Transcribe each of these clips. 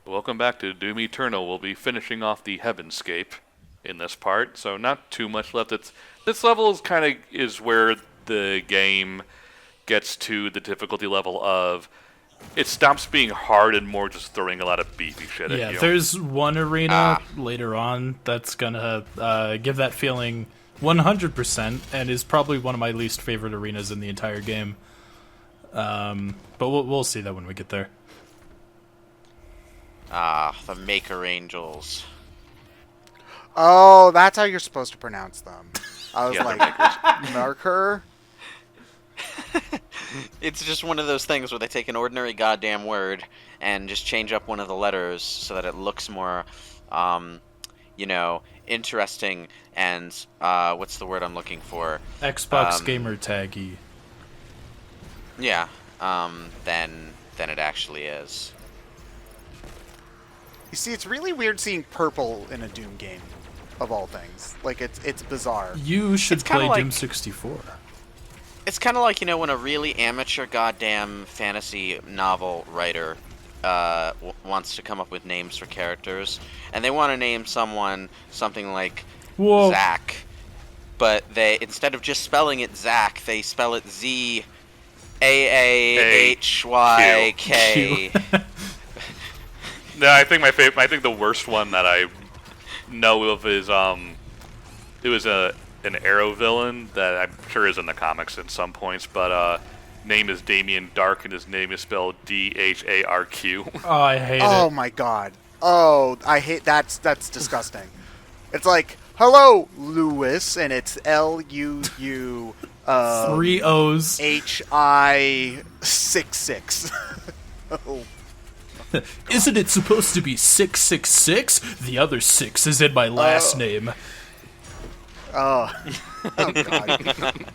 Welcome back to Doom Eternal. We'll be finishing off the Heavenscape in this part, so not too much left. This level is where the game gets to the difficulty level of it stops being hard and more just throwing a lot of beefy shit at Yeah, you. there's one arena later on that's gonna give that feeling 100%, and is probably one of my least favorite arenas in the entire game. But we'll see that when we get there. The Maker Angels. Oh, that's how you're supposed to pronounce them. I was Yeah, like, they're marker? It's just one of those things where they take an ordinary goddamn word and just change up one of the letters so that it looks more, interesting and, what's the word I'm looking for? Xbox gamer taggy. Yeah, than it actually is. You see, it's really weird seeing purple in a Doom game, of all things. Like, it's bizarre. You should It's kinda play like- Doom 64. It's kind of like, when a really amateur goddamn fantasy novel writer wants to come up with names for characters, and they want to name someone something like Whoa. Zack, but they, instead of just spelling it Zack, they spell it Z-A-A-H-Y-K. No, I think I think the worst one that I know of is it was an Arrow villain that I'm sure is in the comics at some points, but name is Damien Dark and his name is spelled D-H-A-R-Q. Oh, I hate Oh it. my god. Oh, I hate that's disgusting. It's like, hello, Lewis, and it's L-U-U 3 O's. H-I-6-6. Oh. Isn't it supposed to be 666? The other 6 is in my last name. Oh. Oh, God.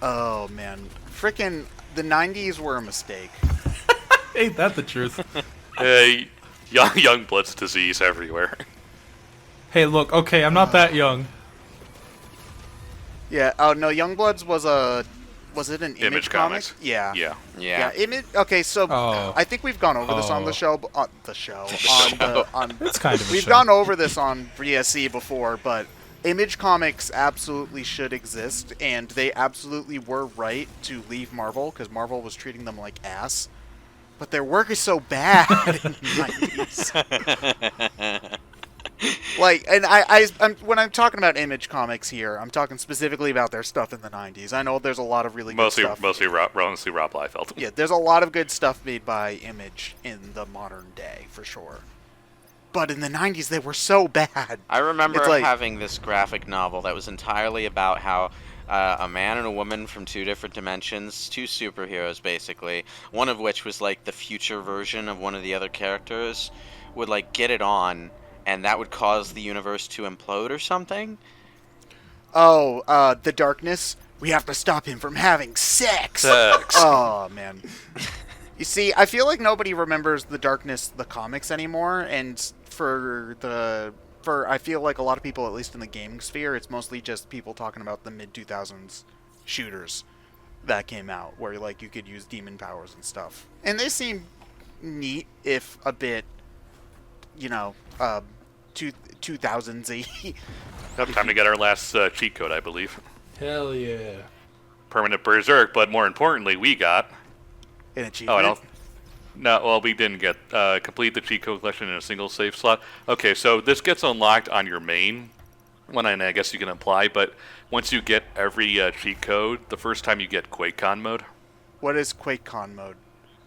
Oh, man. Frickin' the 90s were a mistake. Ain't that the truth? Hey, young blood's disease everywhere. Hey, look, okay, I'm not that young. Yeah, oh, no, Youngbloods was a... Was it an Image comic? Comics. Yeah. Yeah. Yeah. Image. Okay, so Oh. I think we've gone over this on the Oh. show. It's kind of a We've show. gone over this on BSC before, but Image Comics absolutely should exist, and they absolutely were right to leave Marvel, because Marvel was treating them like ass. But their work is so bad in the 90s. Like, and I'm when I'm talking about Image Comics here, I'm talking specifically about their stuff in the 90s. I know there's a lot of really good stuff. Mostly Rob Liefeld. Yeah, there's a lot of good stuff made by Image in the modern day, for sure. But in the 90s, they were so bad. I remember It's like- having this graphic novel that was entirely about how a man and a woman from two different dimensions, two superheroes basically, one of which was like the future version of one of the other characters, would like get it on, and that would cause the universe to implode or something. Oh, the darkness. We have to stop him from having sex. Oh, man. You see, I feel like nobody remembers the darkness, the comics anymore, and for I feel like a lot of people, at least in the gaming sphere, it's mostly just people talking about the mid-2000s shooters that came out, where like you could use demon powers and stuff. And they seem neat, if a bit, 2000s-y. Yep, time to get our last cheat code, I believe. Hell yeah. Permanent Berserk, but more importantly, we got... An Oh, achievement. I don't... No, well, we didn't get... complete the cheat code collection in a single save slot. Okay, so this gets unlocked on your main one, and I guess you can apply, but once you get every cheat code, the first time you get Quakecon mode, What is Quakecon mode?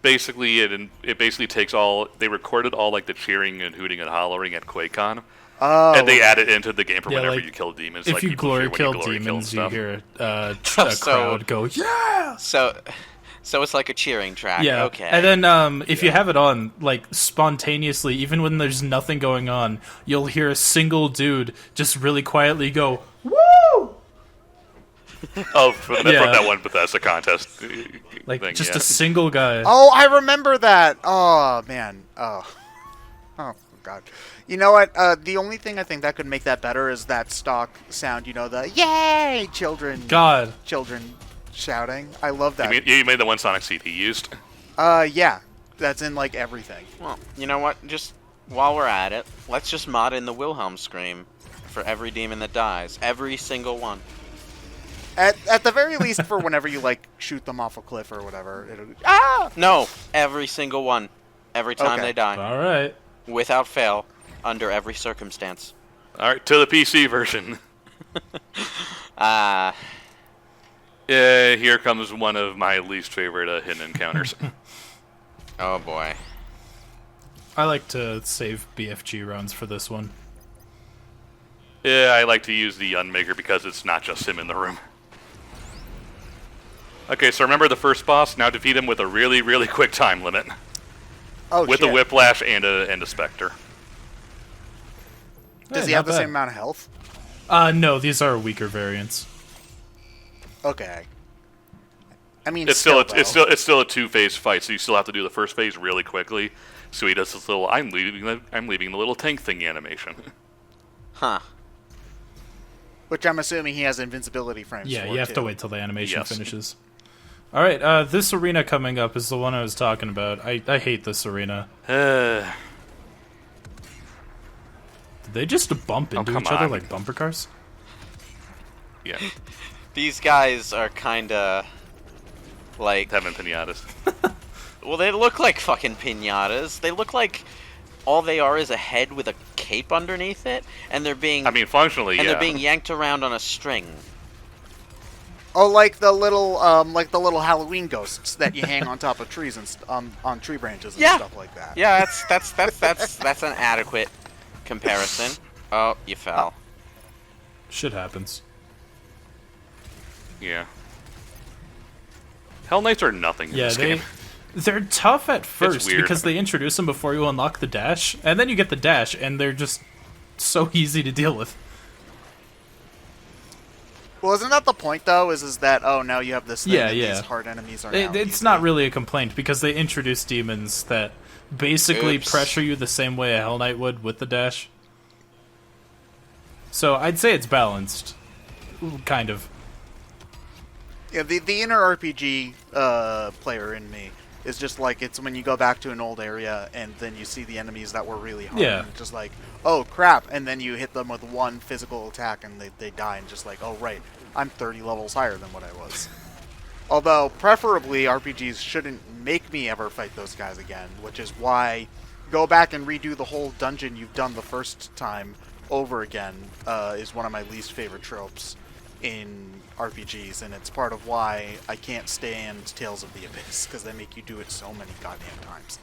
basically it basically takes all... They recorded all, like, the cheering and hooting and hollering at Quakecon, Oh, and they add it into the game for Yeah, whenever like, you kill demons. If like you people glory cheer when kill glory demons, you stuff. hear a So- crowd go, yeah! So it's like a cheering track. Yeah. Okay. And then if you have it on, like, spontaneously, even when there's nothing going on, you'll hear a single dude just really quietly go, woo! Oh, from Yeah. that one Bethesda contest Like, thing, just yeah. a single guy. Oh, I remember that. Oh, man. Oh, God. You know what? The only thing I think that could make that better is that stock sound, the yay children shouting. I love that. You made the one Sonic CD used? Yeah. that's in like everything. Well, you know what? Just while we're at it, let's just mod in the Wilhelm scream for every demon that dies. Every single one. At the very least, for whenever you like shoot them off a cliff or whatever. Ah! No, every single one. Every time Okay. they die. All right. Without fail, under every circumstance. All right, to the PC version. Ah. Here comes one of my least favorite hidden encounters. Oh boy. I like to save BFG rounds for this one. I like to use the Unmaker because it's not just him in the room. Okay, so remember the first boss? Now defeat him with a really, really quick time limit. Oh, With shit. a Whiplash and a Spectre. Does Hey, he have not the bad. same amount of health? No, these are weaker variants. Okay. I mean, It's still though. it's still a two-phase fight, so you still have to do the first phase really quickly. So he does this little I'm leaving the little tank thingy animation. Huh. Which I'm assuming he has invincibility frames Yeah, for, you have too. to wait till the animation Yes. finishes. All right, this arena coming up is the one I was talking about. I hate this arena. Did they just bump into come each other on. like bumper cars? Yeah, These guys are kinda like, having pinatas. well, they look like fucking piñatas. They look like all they are is a head with a cape underneath it, and they're being I mean, functionally, and yeah. they're being yanked around on a string. Oh, like the little Halloween ghosts that you hang on top of trees and on tree branches and Yeah. stuff like that. Yeah, that's an adequate comparison. Oh, you fell. Shit happens. Yeah. Hell Knights are nothing in Yeah, this game. they're tough at first weird. because they introduce them before you unlock the dash, and then you get the dash, and they're just so easy to deal with. Well, isn't that the point though? Is that now you have this thing Yeah, that yeah. these hard enemies are. It's not really a complaint because they introduce demons that basically Oops. pressure you the same way a Hell Knight would with the dash. So I'd say it's balanced, kind of. Yeah, the inner RPG player in me is just like it's when you go back to an old area and then you see the enemies that were really hard. Yeah. And it's just like, oh crap, and then you hit them with one physical attack and they die and just like, oh right, I'm 30 levels higher than what I was. Although preferably RPGs shouldn't make me ever fight those guys again, which is why go back and redo the whole dungeon you've done the first time over again is one of my least favorite tropes in RPGs, and it's part of why I can't stand Tales of the Abyss, because they make you do it so many goddamn times.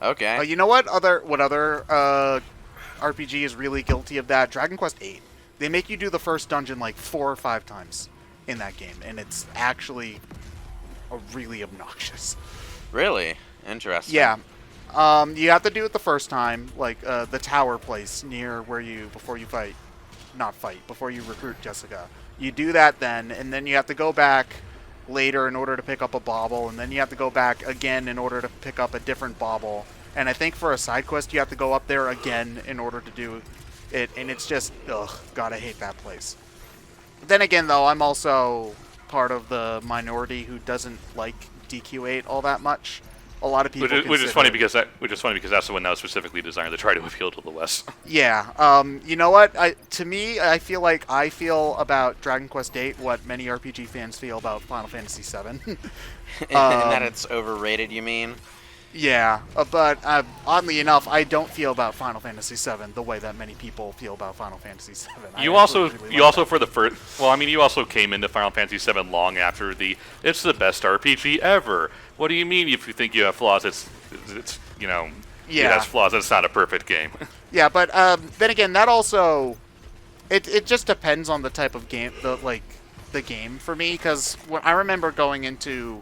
Okay. You know what other RPG is really guilty of that? Dragon Quest VIII. They make you do the first dungeon like 4 or 5 times in that game, and it's actually really obnoxious. Really? Interesting. Yeah. You have to do it the first time, like the tower place near where before you recruit Jessica. You do that then, and then you have to go back later in order to pick up a bauble, and then you have to go back again in order to pick up a different bauble. And I think for a side quest, you have to go up there again in order to do it, and it's just, ugh, God, I hate that place. Then again, though, I'm also part of the minority who doesn't like DQ8 all that much. A lot of people Which is funny consider- because that's the one that was specifically designed to try to appeal to the West. Yeah, you know what? To me, I feel like I feel about Dragon Quest VIII what many RPG fans feel about Final Fantasy VII. And that it's overrated, you mean? Yeah, but oddly enough, I don't feel about Final Fantasy VII the way that many people feel about Final Fantasy VII. You also came into Final Fantasy VII long after it's the best RPG ever. What do you mean if you think you have flaws? It's it has flaws. It's not a perfect game. Yeah, but then again, that also it just depends on the type of game, the game for me. Because when I remember going into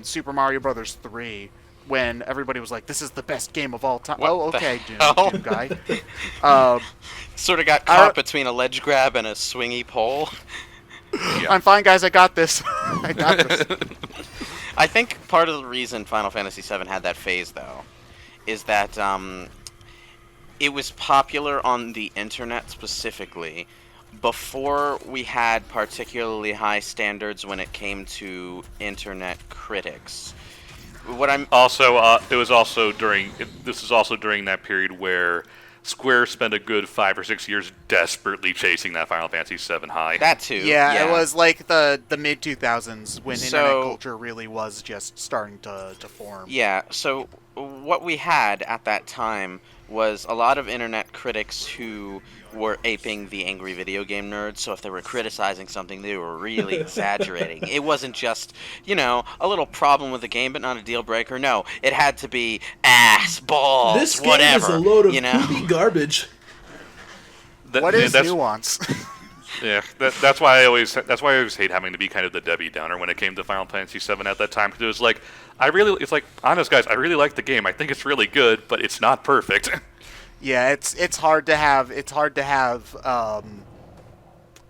Super Mario Brothers 3, when everybody was like, "This is the best game of all time." What Oh, okay, the Doom hell? guy. Sort of got caught between a ledge grab and a swingy pole. I'm fine, guys. I got this. I got this. I think part of the reason Final Fantasy VII had that phase, though, is that it was popular on the internet specifically before we had particularly high standards when it came to internet critics. what I'm Also, this is also during that period where Square spent a good 5 or 6 years desperately chasing that Final Fantasy VII high. that too. Yeah, it was like the mid 2000s when So- internet culture really was just starting to form. Yeah, so what we had at that time was a lot of internet critics who were aping the angry video game nerds, so if they were criticizing something, they were really exaggerating. It wasn't just, a little problem with the game, but not a deal breaker. No, it had to be ass, balls, This game whatever. is a load of you know? poopy garbage. What is nuance? Yeah, that's why I always hate having to be kind of the Debbie Downer when it came to Final Fantasy VII at that time, because it was like, it's like, honest guys, I really like the game. I think it's really good, but it's not perfect. Yeah, it's hard to have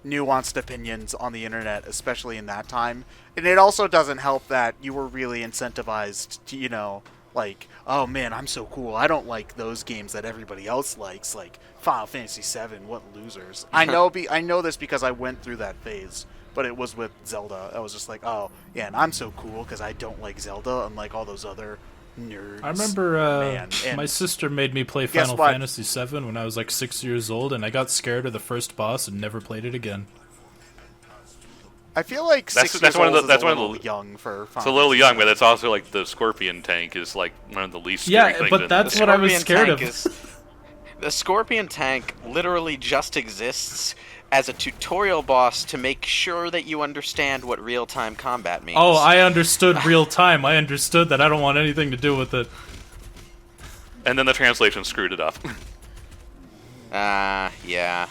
nuanced opinions on the internet, especially in that time. And it also doesn't help that you were really incentivized to, like, oh man, I'm so cool. I don't like those games that everybody else likes, like Final Fantasy VII. What losers! I know this because I went through that phase. But it was with Zelda. I was just like, oh yeah, and I'm so cool because I don't like Zelda, unlike all those other nerds. I remember my sister made me play Guess Final what? Fantasy VII when I was like 6 years old, and I got scared of the first boss and never played it again. I feel like That's- 6 that's years one of old the- that's is a one of little the- young for Final It's a little Fantasy young, VII. but it's also like the Scorpion tank is like one of the least scary Yeah, things but in that's this. what I was Scorpion scared tank of. is- the Scorpion tank literally just exists as a tutorial boss to make sure that you understand what real-time combat means. Oh, I understood real time. I understood that I don't want anything to do with it. And then the translation screwed it up. Yeah.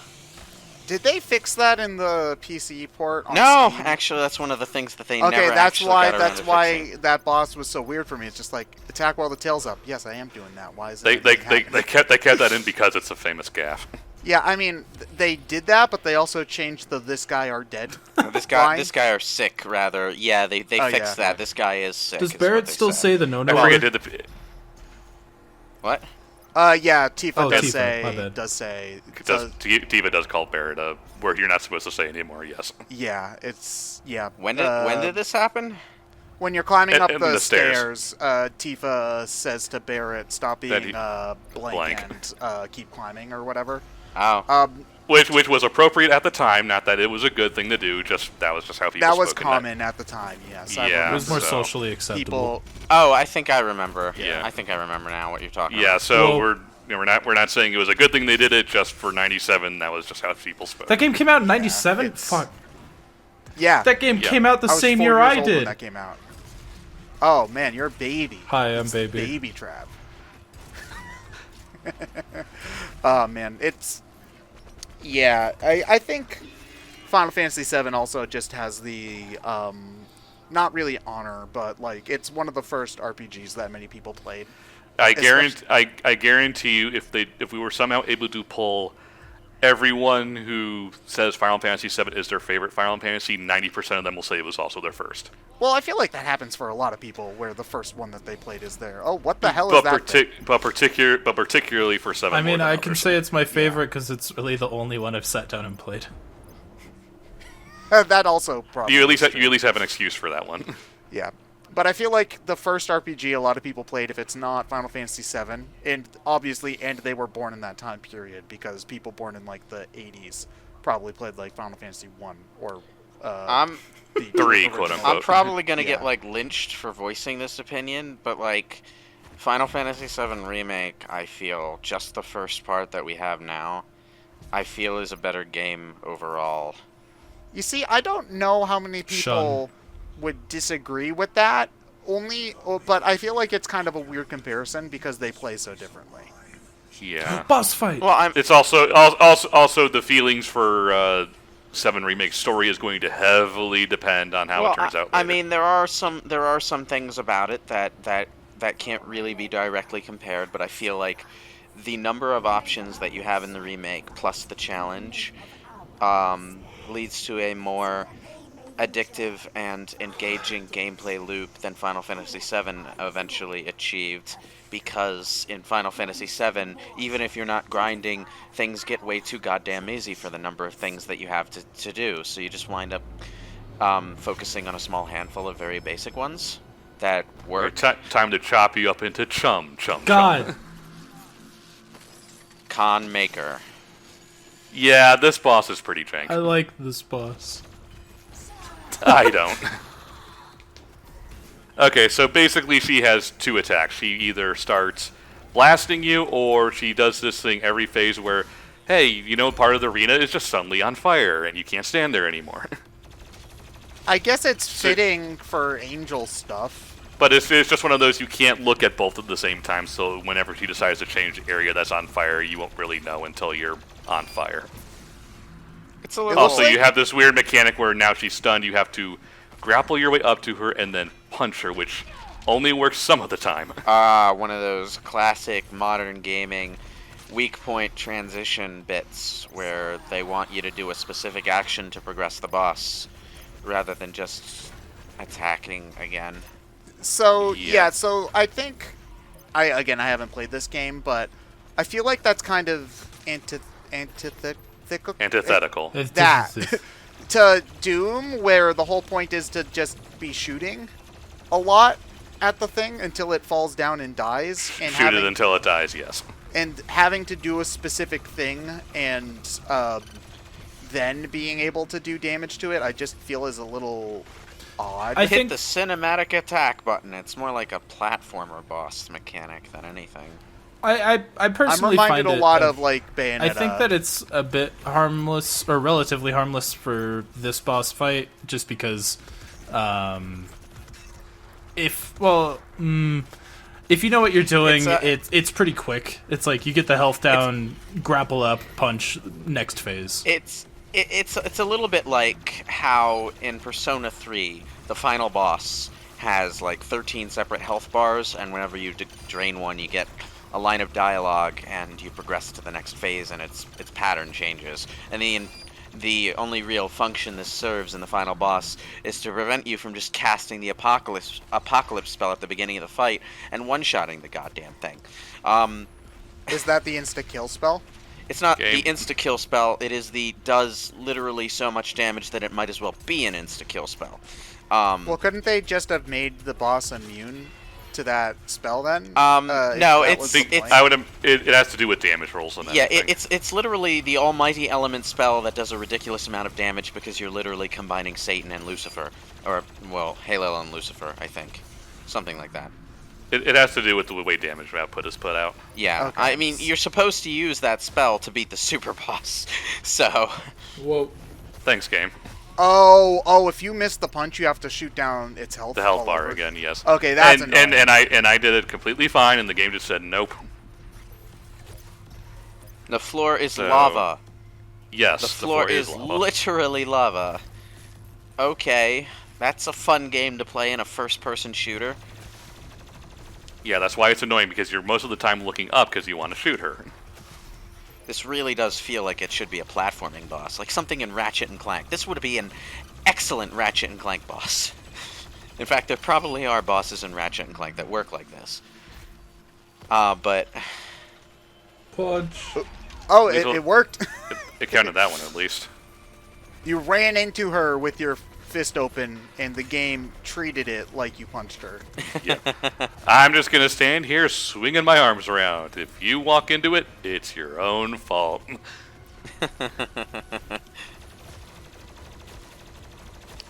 Did they fix that in the PC port? On No, Steam? actually, that's one of the things that they Okay, never that's actually why. got around That's to why fixing. that boss was so weird for me. It's just like attack while the tail's up. Yes, I am doing that. Why is they it? they kept that in because it's a famous gaff. Yeah, I mean, they did that, but they also changed the "this guy are dead." This guy, line. this guy are sick. Rather, yeah, they Oh, fixed yeah. that. This guy is sick. Does is what Barrett they still said. say the no-no I forget word? did the What? Yeah, Tifa Oh, does Tifa, say. my bad. Does say. Diva does call Barrett a word you're not supposed to say anymore. Yes. Yeah, it's yeah. When did this happen? When you're climbing up in the, the stairs. stairs, Tifa says to Barrett, "Stop That being he- blank, blank. and keep climbing," or whatever. Oh, Which was appropriate at the time. Not that it was a good thing to do. That was just how people. That was spoke in common at the time. Yes. I Yeah, It remember was more so- socially acceptable. people. oh, I think I remember. Yeah. I think I remember now what you're talking Yeah. about. So Well- we're not saying it was a good thing they did it just for '97. That was just how people spoke. That game came out in '97? it's- Fuck. Yeah. That game Yeah. came out the I was same 4 year years I old when did. that came out. Oh man, you're a baby. Hi, I'm It's baby. Baby trap. Oh man, it's yeah. I think Final Fantasy VII also just has the not really honor, but like it's one of the first RPGs that many people played. I guarantee you, if we were somehow able to pull everyone who says Final Fantasy VII is their favorite Final Fantasy, 90% of them will say it was also their first. Well, I feel like that happens for a lot of people, where the first one that they played is there. Oh, what the hell is that? thing? But particularly for Seven. I mean, more than I can others. say it's my favorite because it's really the only one I've sat down and played. That also probably. you at least is true. have an excuse for that one. Yeah. But I feel like the first RPG a lot of people played, if it's not Final Fantasy VII, and they were born in that time period, because people born in like the 80s probably played like Final Fantasy 1 or I'm the 3, original. quote unquote. I'm probably gonna get Yeah. like lynched for voicing this opinion, but like Final Fantasy VII Remake, I feel just the first part that we have now, I feel is a better game overall. You see, I don't know how many people would disagree with that. But I feel like it's kind of a weird comparison because they play so differently. Yeah. Boss fight! Well, It's also the feelings for 7 Remake story is going to heavily depend on how it turns out. I later. mean, there are some things about it that can't really be directly compared, but I feel like the number of options that you have in the remake plus the challenge leads to a more addictive and engaging gameplay loop than Final Fantasy VII eventually achieved, because in Final Fantasy VII, even if you're not grinding, things get way too goddamn easy for the number of things that you have to do, so you just wind up focusing on a small handful of very basic ones. that work. Time to chop you up into chum. God. Con Maker. Yeah, this boss is pretty jank. I like this boss. I don't. Okay, so basically she has two attacks. She either starts blasting you, or she does this thing every phase where, hey, you know, part of the arena is just suddenly on fire, and you can't stand there anymore. I guess it's fitting for angel stuff. But it's just one of those, you can't look at both at the same time, so whenever she decides to change the area that's on fire, you won't really know until you're on fire. It's a little... Also, you have this weird mechanic where now she's stunned, you have to grapple your way up to her and then punch her, which only works some of the time. One of those classic modern gaming weak point transition bits where they want you to do a specific action to progress the boss, rather than just attacking again. So, yeah, so I think... I haven't played this game, but I feel like that's kind of Antithetical. That to Doom, where the whole point is to just be shooting a lot at the thing until it falls down and dies, and Shoot it until it dies, yes. And having to do a specific thing and then being able to do damage to it, I just feel is a little odd. I Hit think the cinematic attack button. It's more like a platformer boss mechanic than anything. I personally I'm find reminded it a lot of like Bayonetta. I think that it's a bit harmless, or relatively harmless for this boss fight, just because, if you know what you're doing, it's pretty quick. It's like you get the health down, grapple up, punch, next phase. It's a little bit like how in Persona 3, the final boss has like 13 separate health bars, and whenever you drain one, you get a line of dialogue, and you progress to the next phase, and its pattern changes. And the only real function this serves in the final boss is to prevent you from just casting the apocalypse spell at the beginning of the fight and one-shotting the goddamn thing. Is that the insta-kill spell? It's not the insta-kill spell. It is does literally so much damage that it might as well be an insta-kill spell. Well, couldn't they just have made the boss immune to that spell then? No, it has to do with damage rolls on that. Yeah, it's literally the almighty element spell that does a ridiculous amount of damage because you're literally combining Satan and Lucifer, or well, Halil and Lucifer, I think, something like that. It has to do with the way damage output is put out. Yeah, okay. I mean, you're supposed to use that spell to beat the super boss, so... Whoa. Thanks, game. Oh, if you miss the punch, you have to shoot down its health. The health bar again, yes. Okay, that's annoying. and I did it completely fine, and the game just said nope. The floor is lava. Yes, the floor is lava. literally lava. Okay, that's a fun game to play in a first-person shooter. Yeah, that's why it's annoying, because you're most of the time looking up because you want to shoot her. This really does feel like it should be a platforming boss, like something in Ratchet and Clank. This would be an excellent Ratchet and Clank boss. In fact, there probably are bosses in Ratchet and Clank that work like this. But... Punch. Oh, it worked. It counted that one, at least. You ran into her with your fist open, and the game treated it like you punched her. Yeah. I'm just going to stand here swinging my arms around. If you walk into it, it's your own fault.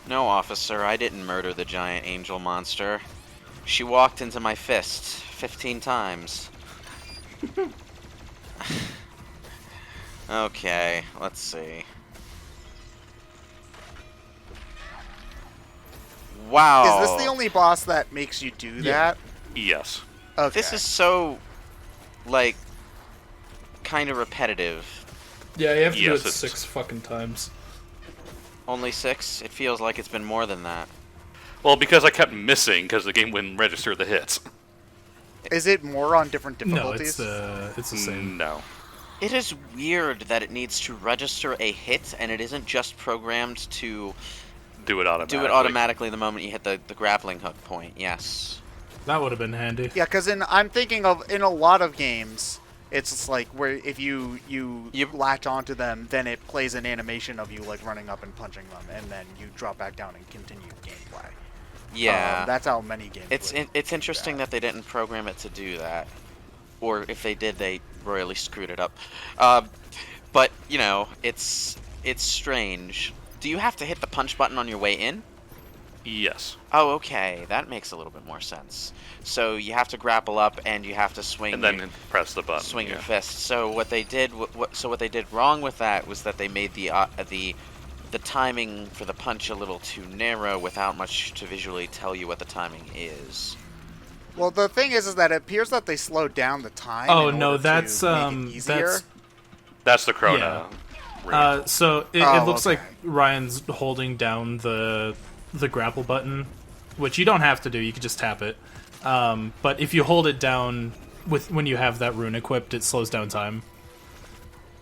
No, officer, I didn't murder the giant angel monster. She walked into my fist 15 times. Okay, let's see. Wow. Is this the only boss that makes you do that? Yes. Okay. This is so, like, kind of repetitive. Yeah, you have to do Yes, it 6 fucking times. Only 6? It feels like it's been more than that. Well, because I kept missing, because the game wouldn't register the hits. Is it more on different No, difficulties? it's the same. No. It is weird that it needs to register a hit, and it isn't just programmed to Do it automatically the moment you hit the grappling hook point. Yes. That would have been handy. Yeah, because I'm thinking of in a lot of games, it's just like where if you latch onto them, then it plays an animation of you like running up and punching them, and then you drop back down and continue gameplay. Yeah. That's how many games. It's interesting that they didn't program it to do that, or if they did, they royally screwed it up. But you know, it's strange. Do you have to hit the punch button on your way in? Yes. Oh, okay, that makes a little bit more sense. So you have to grapple up and you have to swing. And then press the button. Swing your fist. So what they did, what they did wrong with that was that they made the timing for the punch a little too narrow, without much to visually tell you what the timing is. Well, the thing is that it appears that they slowed down the time. Oh, in no, order that's, to make it easier. That's the Chrono. So it looks okay. like Ryan's holding down the grapple button, which you don't have to do. You can just tap it. But if you hold it down when you have that rune equipped, it slows down time.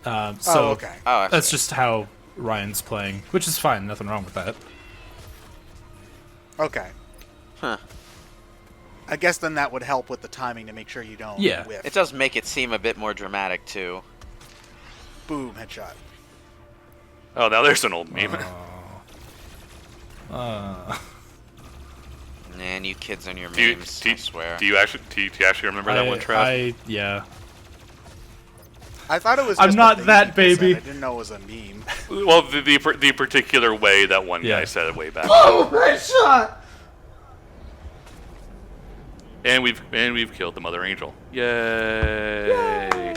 Okay. That's just how Ryan's playing, which is fine. Nothing wrong with that. Okay. Huh. I guess then that would help with the timing to make sure you don't whiff. It does make it seem a bit more dramatic too. Boom, headshot. Oh, now there's an old meme. Man, you kids and your memes, I swear. Do you actually remember that one, Trav? Yeah. I thought it was. I'm just not a thing that people said. baby. I didn't know it was a meme. Well, the particular way that one guy said it way back. Oh, headshot! And we've killed the Mother Angel. Yay!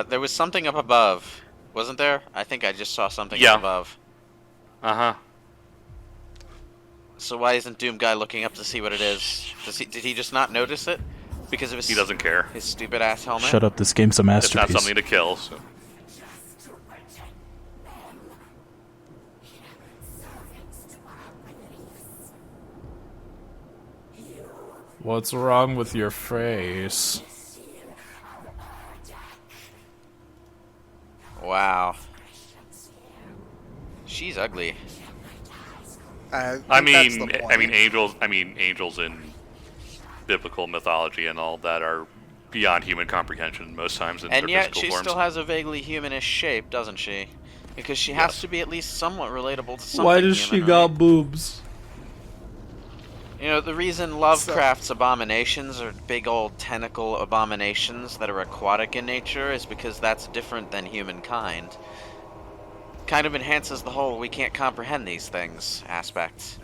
There was something up above, wasn't there? I think I just saw something Yeah. up above. Uh-huh. So why isn't Doom Guy looking up to see what it is? Did he just not notice it? Because of his He doesn't care. his stupid ass helmet? Shut up. This game's a It's masterpiece. not something to kill. So. What's wrong with your face? Wow. She's ugly. I I think mean, that's the point. angels in biblical mythology and all that are beyond human comprehension most times in And their yet physical she forms. still has a vaguely humanish shape, doesn't she? Because she has to be at least somewhat relatable to something Why does human, she got right? boobs? You know, the reason Lovecraft's abominations are big old tentacle abominations that are aquatic in nature is because that's different than humankind. Kind of enhances the whole we can't comprehend these things aspect.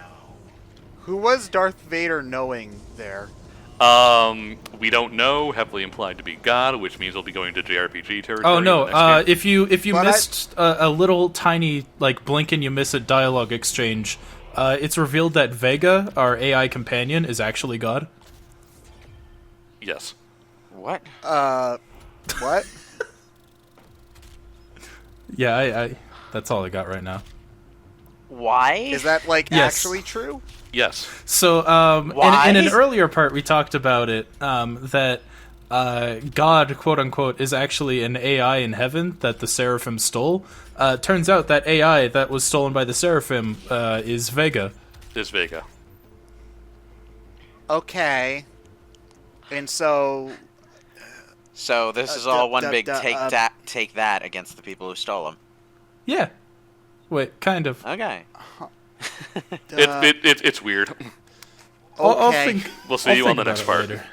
Who was Darth Vader knowing there? We don't know. Heavily implied to be God, which means we'll be going to JRPG territory. Oh no! in the next game. If you But missed a little tiny blink and you miss it dialogue exchange, it's revealed that Vega, our AI companion, is actually God. Yes. What? What? Yeah, I that's all I got right now. Why? Is that Yes. actually true? Yes. So, Why? in an earlier part, we talked about it, that God, quote unquote, is actually an AI in heaven that the Seraphim stole. Turns out that AI that was stolen by the Seraphim is Vega. Is Vega. Okay. And so So this is all one big duh, take that against the people who stole them. Yeah. Wait, kind of. Okay. It's weird. I'll okay. think. We'll see I'll you on think the next about it part. later.